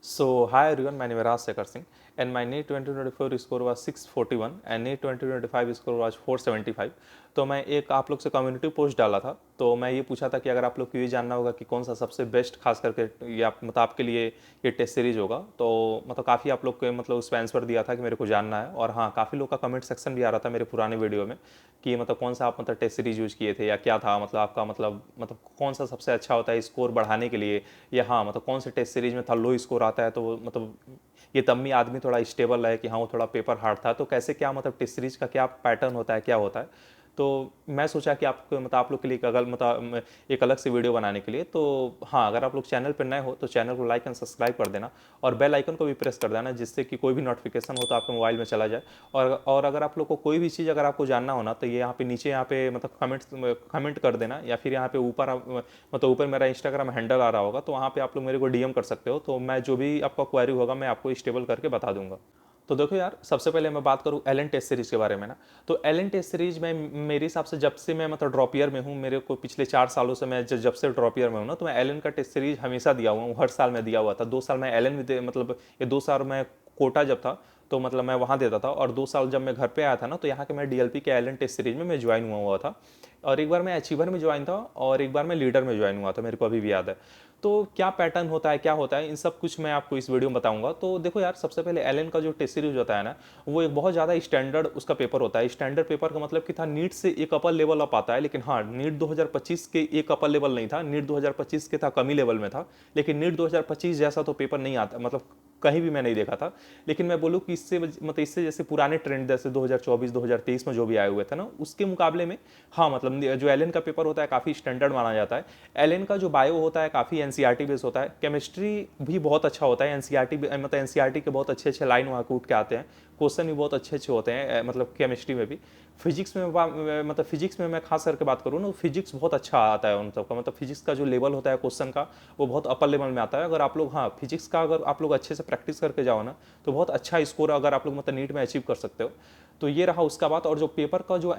So, hi everyone, my name is Raj Shekhar Singh and my NEET 2024 score was 641 and NEET 2025 score was 475। तो मैं एक आप लोग से कम्युनिटी पोस्ट डाला था, तो मैं ये पूछा था कि अगर आप लोग को ये जानना होगा कि कौन सा सबसे बेस्ट खास करके ये आप मतलब आपके लिए ये टेस्ट सीरीज होगा, तो मतलब काफ़ी आप लोग को मतलब उस पर आंसर दिया था कि मेरे को जानना है। और हाँ, काफ़ी लोग का कमेंट सेक्शन भी आ रहा था मेरे पुराने वीडियो में कि मतलब कौन सा आप मतलब टेस्ट सीरीज यूज़ किए थे या क्या था, मतलब आपका मतलब कौन सा सबसे अच्छा होता है स्कोर बढ़ाने के लिए, या हाँ मतलब कौन से टेस्ट सीरीज में था लो स्कोर आता है, तो मतलब ये तब भी आदमी थोड़ा स्टेबल है कि हाँ वो थोड़ा पेपर हार्ड था, तो कैसे क्या मतलब टेस्ट सीरीज का क्या पैटर्न होता है, क्या होता है। तो मैं सोचा कि आपको मतलब आप लोग के लिए एक अगल मतलब एक अलग से वीडियो बनाने के लिए, तो हाँ अगर आप लोग चैनल पर नए हो तो चैनल को लाइक एंड सब्सक्राइब कर देना और बेल आइकन को भी प्रेस कर देना, जिससे कि कोई भी नोटिफिकेशन हो तो आपके मोबाइल में चला जाए। और अगर आप लोग को कोई भी चीज़ अगर आपको जानना हो ना, तो ये यहाँ पे नीचे यहाँ पे मतलब कमेंट कर देना, या फिर यहाँ पे ऊपर मतलब ऊपर मेरा इंस्टाग्राम हैंडल आ रहा होगा, तो वहाँ पे आप लोग मेरे को डीएम कर सकते हो, तो मैं जो भी आपका क्वेरी होगा मैं आपको स्टेबल करके बता दूंगा। तो देखो यार, सबसे पहले मैं बात करूँ एलन टेस्ट सीरीज के बारे में ना, तो एलन टेस्ट सीरीज में मेरे हिसाब से जब से मैं मतलब ड्रॉप ईयर में हूँ, मेरे को पिछले 4 सालों से मैं जब से ड्रॉप ईयर में हूँ ना, तो मैं एलन का टेस्ट सीरीज हमेशा दिया हुआ हूँ, हर साल मैं दिया हुआ था। 2 साल मैं एलन में मतलब ये 2 साल मैं कोटा जब था तो मतलब मैं वहाँ देता था, और 2 साल जब मैं घर पे आया था ना, तो यहाँ के मैं डीएलपी के एलन टेस्ट सीरीज में मैं ज्वाइन हुआ था। और एक बार मैं अचीवर में ज्वाइन था और एक बार मैं लीडर में ज्वाइन हुआ था, मेरे को अभी भी याद है। तो क्या पैटर्न होता है, क्या होता है, इन सब कुछ मैं आपको इस वीडियो में बताऊंगा। तो देखो यार, सबसे पहले एलन का जो टेस्ट सीरीज होता है ना, वो एक बहुत ज़्यादा स्टैंडर्ड उसका पेपर होता है। स्टैंडर्ड पेपर का मतलब कि था नीट से एक अपर लेवल अप आता है, लेकिन हाँ नीट 2025 के एक अपर लेवल नहीं था, नीट 2025 के था कमी लेवल में था, लेकिन नीट 2025 जैसा तो पेपर नहीं आता, मतलब कहीं भी मैं नहीं देखा था। लेकिन मैं बोलूँ कि इससे मतलब इससे जैसे पुराने ट्रेंड जैसे 2024 2023 में जो भी आए हुए थे ना, उसके मुकाबले में हाँ मतलब जो एलन का पेपर होता है काफ़ी स्टैंडर्ड माना जाता है। एलन का जो बायो होता है काफ़ी एनसीईआरटी बेस होता है, केमिस्ट्री भी बहुत अच्छा होता है, एनसीईआरटी मतलब एनसीईआरटी के बहुत अच्छे अच्छे लाइन वहाँ कूट के आते हैं, क्वेश्चन भी बहुत अच्छे अच्छे होते हैं मतलब केमिस्ट्री में भी। फिजिक्स में मतलब फिजिक्स में मैं खास करके बात करूँ ना, फिजिक्स बहुत अच्छा आता है उन सबका, मतलब फिजिक्स का जो लेवल होता है क्वेश्चन का, वो बहुत अपर लेवल में आता है। अगर आप लोग हाँ फिजिक्स का अगर आप लोग अच्छे से प्रैक्टिस करके जाओ ना, तो बहुत अच्छा स्कोर अगर आप लोग मतलब नीट में अचीव कर सकते हो। तो ये रहा उसका बात। और जो पेपर का जो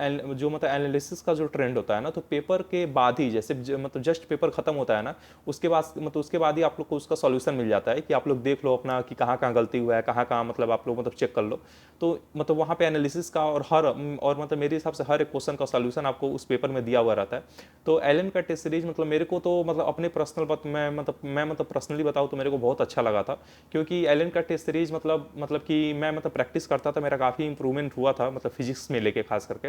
मतलब एनालिसिस का जो ट्रेंड होता है ना, तो पेपर के बाद ही जैसे मतलब जस्ट पेपर खत्म होता है ना, उसके बाद मतलब उसके बाद ही आप लोग को उसका सॉल्यूशन मिल जाता है कि आप लोग देख लो अपना कि कहाँ कहाँ गलती हुआ है, कहाँ कहाँ मतलब आप लोग मतलब चेक कर लो। तो मतलब वहाँ पे एनालिसिस का और मतलब मेरे हिसाब से हर एक क्वेश्चन का सॉल्यूशन आपको उस पेपर में दिया हुआ रहता है। तो एलन का टेस्ट सीरीज मतलब मेरे को तो मतलब अपने पर्सनल बात मैं मतलब पर्सनली बताऊँ तो मेरे को बहुत अच्छा लगा था, क्योंकि एलन का टेस्ट सीरीज मतलब कि मैं मतलब प्रैक्टिस करता था, मेरा काफ़ी इंप्रूवमेंट हुआ था मतलब फिजिक्स में लेके खास करके।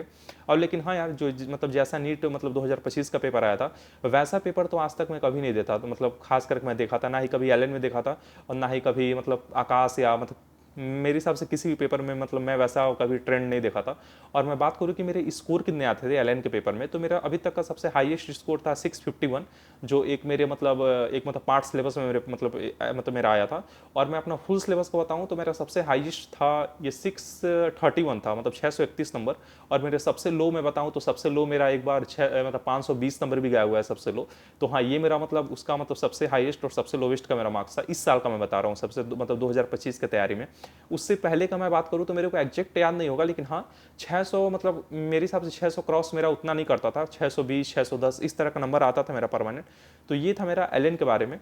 और लेकिन हाँ यार, जो मतलब जैसा नीट मतलब 2025 का पेपर आया था, वैसा पेपर तो आज तक मैं कभी नहीं देता, तो मतलब खास करके मैं देखा था ना ही कभी एलन में देखा था, और ना ही कभी मतलब आकाश या मतलब मेरे हिसाब से किसी भी पेपर में मतलब मैं वैसा कभी ट्रेंड नहीं देखा था। और मैं बात करूँ कि मेरे स्कोर कितने आते थे एलएन के पेपर में, तो मेरा अभी तक का सबसे हाईएस्ट स्कोर था 651, जो एक मेरे मतलब पार्ट सिलेबस में मेरे मतलब मेरा आया था। और मैं अपना फुल सिलेबस को बताऊँ तो मेरा सबसे हाईएस्ट था ये 631 था, मतलब 631 नंबर। और मेरे सबसे लो मैं बताऊँ तो सबसे लो मेरा एक बार मतलब 520 नंबर भी गया हुआ है सबसे लो। तो हाँ ये मेरा मतलब उसका मतलब सबसे हाईएस्ट और सबसे लोवेस्ट का मेरा मार्क्स था इस साल का, मैं बता रहा हूँ सबसे मतलब 2025 की तैयारी में। उससे पहले का मैं बात करूँ तो मेरे को एग्जैक्ट याद नहीं होगा, लेकिन हाँ 600 मतलब मेरे हिसाब से 600 क्रॉस मेरा उतना नहीं करता था, 620 610 इस तरह का नंबर आता था मेरा परमानेंट। तो ये था मेरा एलन के बारे में।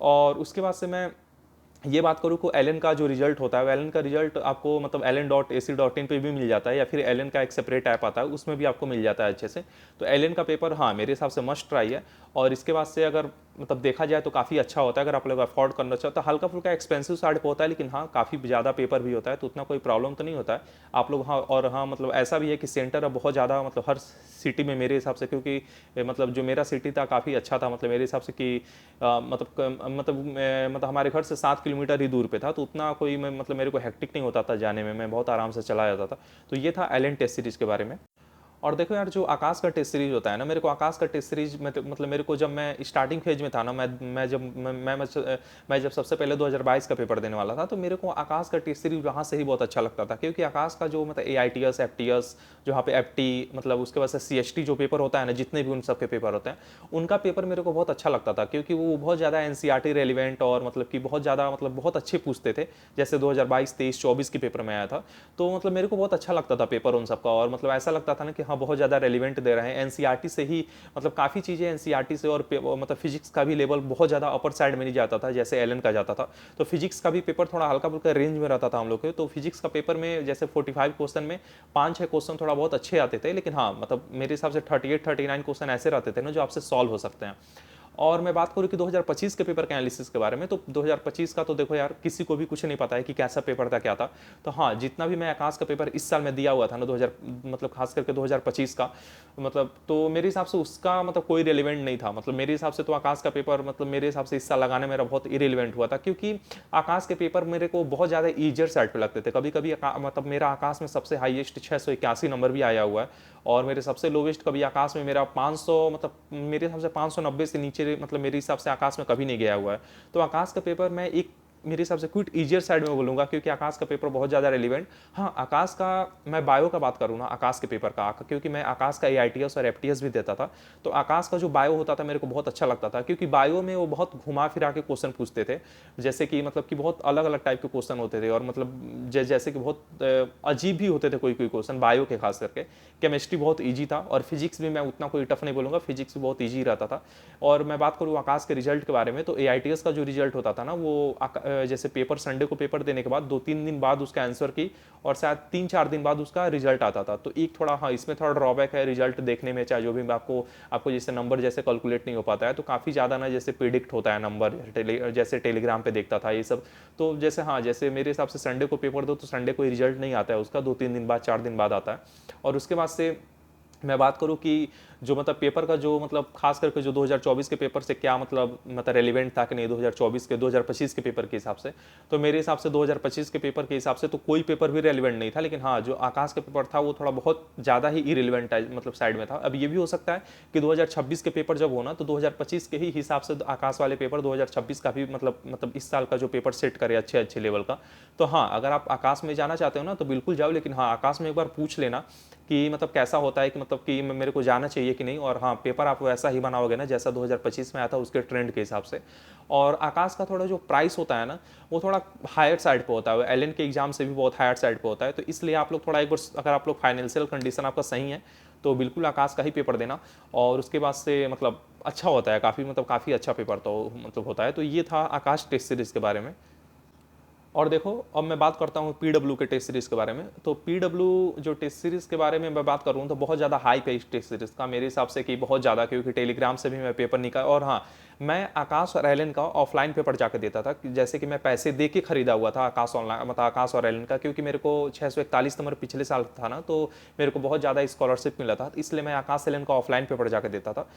और उसके बाद से मैं ये बात करूँ को एलन का जो रिजल्ट होता है, एलन का रिजल्ट आपको मतलब alen.ac.in पे भी मिल जाता है, या फिर एलन का एक सेपरेट ऐप आता है उसमें भी आपको मिल जाता है अच्छे से। तो एलन का पेपर हाँ मेरे हिसाब से मस्ट ट्राई है। और इसके बाद से अगर मतलब देखा जाए तो काफ़ी अच्छा होता है, अगर आप लोग अफोर्ड करना चाहो तो हल्का फुल्का एक्सपेंसिव साइड पर होता है, लेकिन हाँ काफ़ी ज़्यादा पेपर भी होता है, तो उतना कोई प्रॉब्लम तो नहीं होता है आप लोग। हाँ और हाँ मतलब ऐसा भी है कि सेंटर अब बहुत ज़्यादा मतलब हर सिटी में मेरे हिसाब से, क्योंकि मतलब जो मेरा सिटी था काफ़ी अच्छा था, मतलब मेरे हिसाब से कि मतलब हमारे घर से 7 किलोमीटर ही दूर पे था, तो उतना कोई मतलब मेरे को हेक्टिक नहीं होता था जाने में, मैं बहुत आराम से चला जाता था। तो ये था एलन टेस्ट सीरीज के बारे में। और देखो यार, जो आकाश का टेस्ट सीरीज होता है ना, मेरे को आकाश का टेस्ट सीरीज मतलब मेरे को जब मैं स्टार्टिंग फेज में था ना, मैं जब सबसे पहले 2022 का पेपर देने वाला था, तो मेरे को आकाश का टेस्ट सीरीज वहाँ से ही बहुत अच्छा लगता था, क्योंकि आकाश का जो मतलब AITS FTS जो यहाँ पे FT मतलब उसके बाद से CST जो पेपर होता है ना, जितने भी उन सब के पेपर होते हैं, उनका पेपर मेरे को बहुत अच्छा लगता था, क्योंकि वो बहुत ज़्यादा NCERT रेलिवेंट और मतलब कि बहुत ज़्यादा मतलब बहुत अच्छे पूछते थे, जैसे 2022 23 24 के पेपर में आया था। तो मतलब मेरे को बहुत अच्छा लगता था पेपर उन सबका, और मतलब ऐसा लगता था ना कि हाँ बहुत ज़्यादा रेलिवेंट दे रहे हैं। एनसीईआरटी से ही मतलब काफ़ी चीज़ें एनसीईआरटी से, और मतलब फिजिक्स का भी लेवल बहुत ज़्यादा अपर साइड में नहीं जाता था जैसे एलन का जाता था। तो फिजिक्स का भी पेपर थोड़ा हल्का फुल्का रेंज में रहता था हम लोग के। तो फिजिक्स का पेपर में जैसे 45 क्वेश्चन में 5-6 क्वेश्चन थोड़ा बहुत अच्छे आते थे, लेकिन हाँ मतलब मेरे हिसाब से 38-39 क्वेश्चन ऐसे रहते थे ना जो आपसे सॉल्व हो सकते हैं। और मैं बात करूँ कि 2025 के पेपर के एनालिसिस के बारे में, तो 2025 का तो देखो यार किसी को भी कुछ नहीं पता है कि कैसा पेपर था क्या था। तो हाँ जितना भी मैं आकाश का पेपर इस साल में दिया हुआ था ना 2000 मतलब खास करके 2025 का, मतलब तो मेरे हिसाब से उसका मतलब कोई रिलेवेंट नहीं था। मतलब मेरे हिसाब से तो आकाश का पेपर मतलब मेरे हिसाब से इस साल लगाने मेरा बहुत इरेलीवेंट हुआ था, क्योंकि आकाश के पेपर मेरे को बहुत ज़्यादा ईजियर साइड पे लगते थे। कभी कभी मतलब मेरा आकाश में सबसे हाईएस्ट 681 नंबर भी आया हुआ है, और मेरे सबसे लोवेस्ट कभी आकाश में मेरा 500 मतलब मेरे हिसाब से 590 से नीचे मतलब मेरे हिसाब से आकाश में कभी नहीं गया हुआ है। तो आकाश का पेपर मैं एक मेरे हिसाब से क्विट ईजियर साइड में बोलूँगा, क्योंकि आकाश का पेपर बहुत ज़्यादा रिलेवेंट। हाँ आकाश का मैं बायो का बात करूँ ना, आकाश के पेपर का, क्योंकि मैं आकाश का AITS और FTS भी देता था, तो आकाश का जो बायो होता था मेरे को बहुत अच्छा लगता था, क्योंकि बायो में वो बहुत घुमा फिरा के क्वेश्चन पूछते थे। जैसे कि मतलब कि बहुत अलग अलग टाइप के क्वेश्चन होते थे, और मतलब जैसे कि बहुत अजीब भी होते थे कोई कोई क्वेश्चन बायो के खास करके। केमिस्ट्री बहुत ईजी था, और फिजिक्स भी मैं उतना कोई टफ नहीं बोलूँगा, फिजिक्स भी बहुत ईजी रहता था। और मैं बात करूँ आकाश के रिजल्ट के बारे में, तो AITS का जो रिजल्ट होता था ना वो जैसे पेपर संडे को पेपर देने के बाद 2-3 दिन बाद उसका आंसर की, और शायद 3-4 दिन बाद उसका रिजल्ट आता था। तो एक थोड़ा हाँ इसमें थोड़ा ड्रॉबैक है रिजल्ट देखने में, चाहे जो भी आपको जैसे नंबर जैसे कैलकुलेट नहीं हो पाता है, तो काफ़ी ज़्यादा ना जैसे प्रिडिक्ट होता है नंबर, जैसे टेलीग्राम पे देखता था ये सब। तो जैसे हाँ जैसे मेरे हिसाब से संडे को पेपर दो तो संडे को रिजल्ट नहीं आता है उसका, 2-3 दिन बाद 4 दिन बाद आता है। और उसके बाद से मैं बात करूं कि जो मतलब पेपर का जो मतलब खास करके जो 2024 के पेपर से क्या मतलब रेलिवेंट था कि नहीं 2025 के पेपर के हिसाब से, तो मेरे हिसाब से 2025 के पेपर के हिसाब से तो कोई पेपर भी रेलिवेंट नहीं था। लेकिन हाँ जो आकाश का पेपर था वो थोड़ा बहुत ज़्यादा ही इरेलीवेंट मतलब साइड में था। अब ये भी हो सकता है कि 2026 के पेपर जब हो ना तो 2025 के ही हिसाब से आकाश वाले पेपर 2026 का भी मतलब इस साल का जो पेपर सेट करे अच्छे अच्छे लेवल का। तो हाँ अगर आप आकाश में जाना चाहते हो ना तो बिल्कुल जाओ, लेकिन हाँ आकाश में एक बार पूछ लेना कि मतलब कैसा होता है, कि मतलब कि मेरे को जाना चाहिए कि नहीं। और हाँ पेपर आप वैसा ही बनाओगे ना जैसा 2025 में आया था उसके ट्रेंड के हिसाब से। और आकाश का थोड़ा जो प्राइस होता है ना वो थोड़ा हायर साइड पे होता है, एलन के एग्जाम से भी बहुत हायर साइड पे होता है। तो इसलिए आप लोग थोड़ा एक बार अगर आप लोग फाइनेंशियल कंडीशन आपका सही है तो बिल्कुल आकाश का ही पेपर देना, और उसके बाद से मतलब अच्छा होता है काफ़ी, मतलब काफ़ी अच्छा पेपर तो मतलब होता है। तो ये था आकाश टेस्ट सीरीज़ के बारे में। और देखो अब मैं बात करता हूँ PW के टेस्ट सीरीज़ के बारे में। तो PW जो टेस्ट सीरीज़ के बारे में मैं बात करूँ तो बहुत ज़्यादा हाई पे इस टेस्ट सीरीज़ का मेरे हिसाब से, कि बहुत ज़्यादा, क्योंकि टेलीग्राम से भी मैं पेपर निकाल। और हाँ मैं आकाश और एलन का ऑफलाइन पेपर जाकर देता था, जैसे कि मैं पैसे दे के खरीदा हुआ था आकाश ऑनलाइन मतलब आकाश और एलन का, क्योंकि मेरे को 641 नंबर पिछले साल था ना, तो मेरे को बहुत ज़्यादा स्कॉलरशिप मिला था, इसलिए मैं आकाश एलन का ऑफलाइन पेपर जाकर देता था।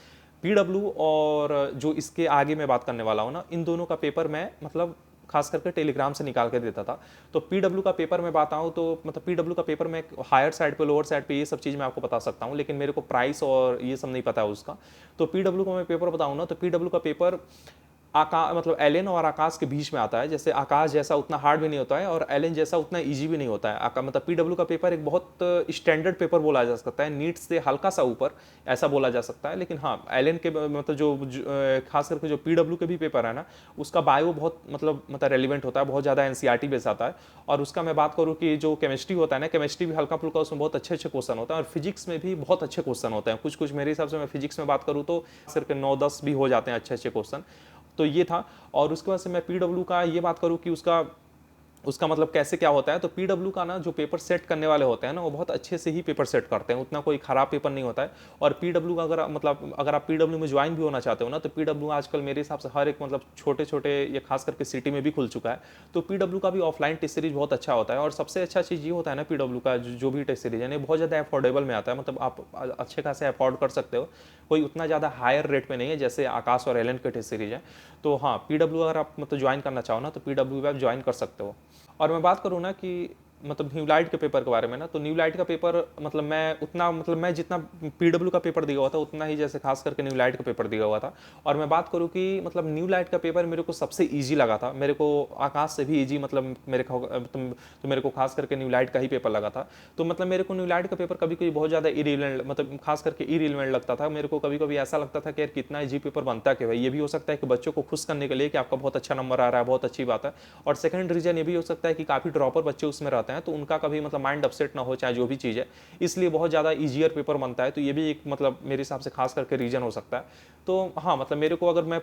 PW और जो इसके आगे मैं बात करने वाला हूँ ना, इन दोनों का पेपर मैं मतलब खास करके टेलीग्राम से निकाल के देता था। तो PW का पेपर मैं बात आऊँ तो मतलब PW का पेपर में हायर साइड पे लोअर साइड पे ये सब चीज़ मैं आपको बता सकता हूँ, लेकिन मेरे को प्राइस और ये सब नहीं पता है उसका। तो PW का मैं पेपर बताऊँ ना तो PW का पेपर मतलब एलन और आकाश के बीच में आता है। जैसे आकाश जैसा उतना हार्ड भी नहीं होता है और एलन जैसा उतना इजी भी नहीं होता है। मतलब PW का पेपर एक बहुत स्टैंडर्ड पेपर बोला जा सकता है, नीट से हल्का सा ऊपर ऐसा बोला जा सकता है। लेकिन हाँ एलन के मतलब खास करके जो PW के भी पेपर है ना उसका बायो बहुत मतलब रेलिवेंट होता है, बहुत ज़्यादा NCERT बेस आता है। और उसका मैं बात करूँ कि जो केमिस्ट्री होता है ना, केमिस्ट्री भी हल्का फुल्का उसमें बहुत अच्छे अच्छे क्वेश्चन होता है, और फिजिक्स में भी बहुत अच्छे क्वेश्चन होते हैं। कुछ कुछ मेरे हिसाब से मैं फिजिक्स में बात करूँ तो सिर्फ 9-10 भी हो जाते हैं अच्छे अच्छे क्वेश्चन। तो ये था। और उसके बाद से मैं PW का ये बात करूँ कि उसका उसका मतलब कैसे क्या होता है, तो PW का ना जो पेपर सेट करने वाले होते हैं ना वो बहुत अच्छे से ही पेपर सेट करते हैं, उतना कोई ख़राब पेपर नहीं होता है। और PW का अगर आप PW में ज्वाइन भी होना चाहते हो ना तो PW आजकल मेरे हिसाब से हर एक मतलब छोटे छोटे ये खास करके सिटी में भी खुल चुका है। तो PW का भी ऑफलाइन टेस्ट सीरीज बहुत अच्छा होता है। और सबसे अच्छा चीज़ ये होता है ना PW का जो भी टेस्ट सीरीज है ना बहुत ज़्यादा अफोर्डेबल में आता है, मतलब आप अच्छे खासे अफोर्ड कर सकते हो, कोई उतना ज़्यादा हायर रेट में नहीं है जैसे आकाश और एलन के टेस्ट सीरीज है। तो हाँ PW अगर आप मतलब ज्वाइन करना चाहो ना तो PW आप ज्वाइन कर सकते हो। और मैं बात करूँ ना कि मतलब न्यू लाइट के पेपर के बारे में ना, तो न्यू लाइट का पेपर मतलब मैं जितना PW का पेपर दिया हुआ था उतना ही जैसे खास करके न्यू लाइट का पेपर दिया हुआ था। और मैं बात करूँ कि मतलब न्यू लाइट का पेपर मेरे को सबसे इजी लगा था, मेरे को आकाश से भी इजी मतलब मेरे को खास करके न्यू लाइट का ही पेपर लगा था। तो मतलब मेरे को न्यू लाइट का पेपर कभी कभी बहुत ज़्यादा इरिलेवेंट मतलब खास करके इरिलेवेंट लगता था। मेरे को कभी कभी ऐसा लगता था कि यार कितना इजी पेपर बनता है कि भाई, ये भी हो सकता है कि बच्चों को खुश करने के लिए कि आपका बहुत अच्छा नंबर आ रहा है, बहुत अच्छी बात है। और सेकंड रीजन ये भी हो सकता है कि काफ़ी ड्रॉपर बच्चे उसमें रहते जाते हैं तो उनका कभी मतलब माइंड अपसेट ना हो, चाहे जो भी चीज़ है, इसलिए बहुत ज़्यादा ईजियर पेपर बनता है। तो ये भी एक मतलब मेरे हिसाब से खास करके रीज़न हो सकता है। तो हाँ, मतलब मेरे को अगर मैं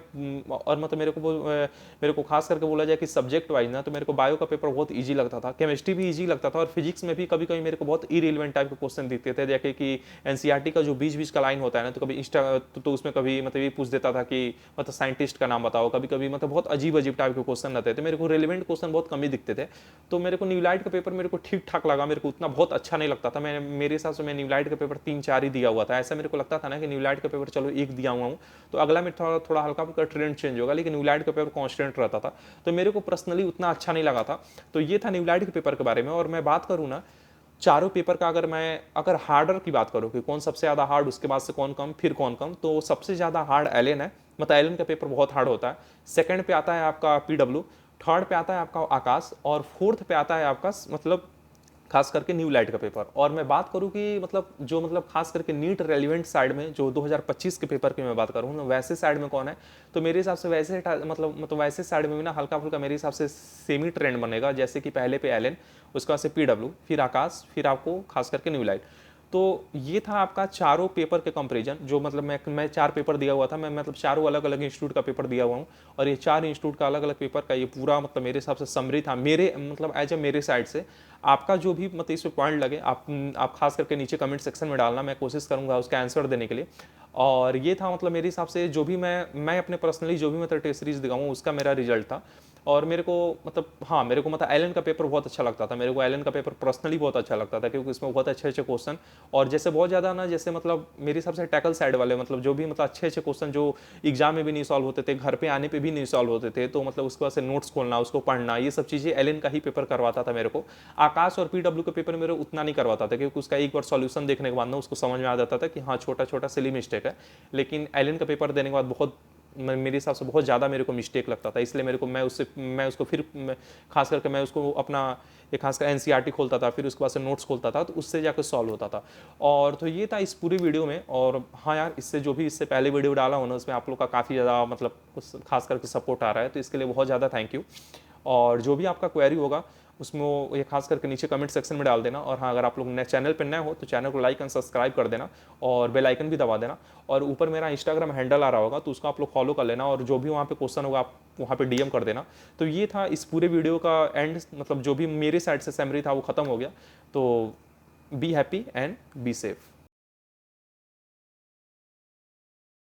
और मतलब मेरे को खास करके बोला जाए कि सब्जेक्ट वाइज ना, तो मेरे को बायो का पेपर बहुत ईजी लगता था, केमिस्ट्री भी ईजी लगता था, और फिजिक्स में भी कभी कभी मेरे को बहुत इरेलीवेंट टाइप के क्वेश्चन दिखते थे, जैसे कि एनसीईआरटी का जो बीच बीच का लाइन होता है ना, तो कभी इंस्टा तो उसमें कभी मतलब ये पूछ देता था कि मतलब साइंटिस्ट का नाम बताओ, कभी कभी मतलब बहुत अजीब अजीब टाइप के क्वेश्चन रहते थे, मेरे को रेलिवेंट क्वेश्चन बहुत कम ही दिखते थे। तो मेरे को न्यूलाइट का पेपर मेरे को ठीक ठाक लगा, मेरे को उतना बहुत अच्छा नहीं लगता था। मैं मेरे हिसाब से मैं न्यूलाइट का पेपर 3-4 ही दिया हुआ था। ऐसा मेरे को लगता था ना कि न्यूलाइट का पेपर चलो एक दिया हुआ हूँ, तो अगला में थोड़ा थोड़ा हल्का फुल्का ट्रेंड चेंज होगा, लेकिन न्यूलाइट का पेपर कॉन्स्टेंट रहता था, तो मेरे को पर्सनली उतना अच्छा नहीं लगा था। तो ये था न्यूलाइट के पेपर के बारे में। और मैं बात करूँ ना चारों पेपर का, अगर हार्डर की बात करूँ कि कौन सबसे ज़्यादा हार्ड, उसके बाद से कौन कम, फिर कौन कम, तो सबसे ज़्यादा हार्ड एलन है। मतलब एलन का पेपर बहुत हार्ड होता है। सेकंड पे आता है आपका पीडब्ल्यू, थर्ड पे आता है आपका आकाश, और फोर्थ पे आता है आपका मतलब खास करके न्यू लाइट का पेपर। और मैं बात करूं कि मतलब खास करके नीट रेलिवेंट साइड में जो 2025 के पेपर की मैं बात करूं ना, वैसे साइड में कौन है, तो मेरे हिसाब से वैसे मतलब वैसे साइड में भी ना हल्का फुल्का मेरे हिसाब से सेमी ट्रेंड बनेगा, जैसे कि पहले पे एलन, उसके बाद से पीडब्ल्यू, फिर आकाश, फिर आपको खास करके न्यू लाइट। तो ये था आपका चारों पेपर के कंपैरिजन, जो मतलब मैं 4 पेपर दिया हुआ था, मैं मतलब चारों अलग अलग इंस्टीट्यूट का पेपर दिया हुआ हूँ, और ये 4 इंस्टीट्यूट का अलग अलग पेपर का ये पूरा मतलब मेरे हिसाब से समरी था, मेरे मतलब एज ए मेरे साइड से। आपका जो भी मतलब इसमें पॉइंट लगे, आप खास करके नीचे कमेंट सेक्शन में डालना, मैं कोशिश करूंगा उसका आंसर देने के लिए। और ये था मतलब मेरे हिसाब से जो भी मैं अपने पर्सनली जो भी मतलब टेस्ट सीरीज दिखाऊँ उसका मेरा रिजल्ट था। और मेरे को मतलब हाँ, मेरे को मतलब एलन का पेपर बहुत अच्छा लगता था, मेरे को एलन का पेपर पर्सनली बहुत अच्छा लगता था, क्योंकि इसमें बहुत अच्छे अच्छे क्वेश्चन, और जैसे बहुत ज़्यादा ना, जैसे मतलब मेरे हिसाब से टैकल साइड वाले मतलब जो भी मतलब अच्छे अच्छे क्वेश्चन जो एग्जाम में भी नहीं सॉल्व होते थे, घर पे आने पे भी नहीं सॉल्व होते थे, तो मतलब उसके बाद से नोट्स खोलना, उसको पढ़ना, ये सब चीज़ें एलन का ही पेपर करवाता था मेरे को। आकाश और पीडब्ल्यू के पेपर मेरे उतना नहीं करवाता था, क्योंकि उसका एक बार सॉल्यूशन देखने के बाद ना उसको समझ में आ जाता था कि हाँ छोटा छोटा सिली मिस्टेक है। लेकिन एलन का पेपर देने के बाद बहुत मेरे हिसाब से बहुत ज़्यादा मेरे को मिस्टेक लगता था, इसलिए मेरे को मैं उसको फिर खास करके मैं उसको अपना एक खासकर एनसीईआरटी खोलता था, फिर उसके बाद से नोट्स खोलता था, तो उससे जाकर सॉल्व होता था। और तो ये था इस पूरी वीडियो में। और हाँ यार, इससे जो भी इससे पहले वीडियो डाला हो ना, उसमें आप लोग का काफ़ी ज़्यादा मतलब खास करके सपोर्ट आ रहा है, तो इसके लिए बहुत ज़्यादा थैंक यू। और जो भी आपका क्वेरी होगा उसमें वो ये खास करके नीचे कमेंट सेक्शन में डाल देना। और हाँ, अगर आप लोग नए चैनल पर नए हो तो चैनल को लाइक एंड सब्सक्राइब कर देना, और बेल आइकन भी दबा देना। और ऊपर मेरा इंस्टाग्राम हैंडल आ रहा होगा, तो उसको आप लोग फॉलो कर लेना, और जो भी वहाँ पे क्वेश्चन होगा आप वहाँ पे डीएम कर देना। तो ये था इस पूरे वीडियो का एंड, मतलब जो भी मेरे साइड से समरी था वो खत्म हो गया। तो be happy and be safe.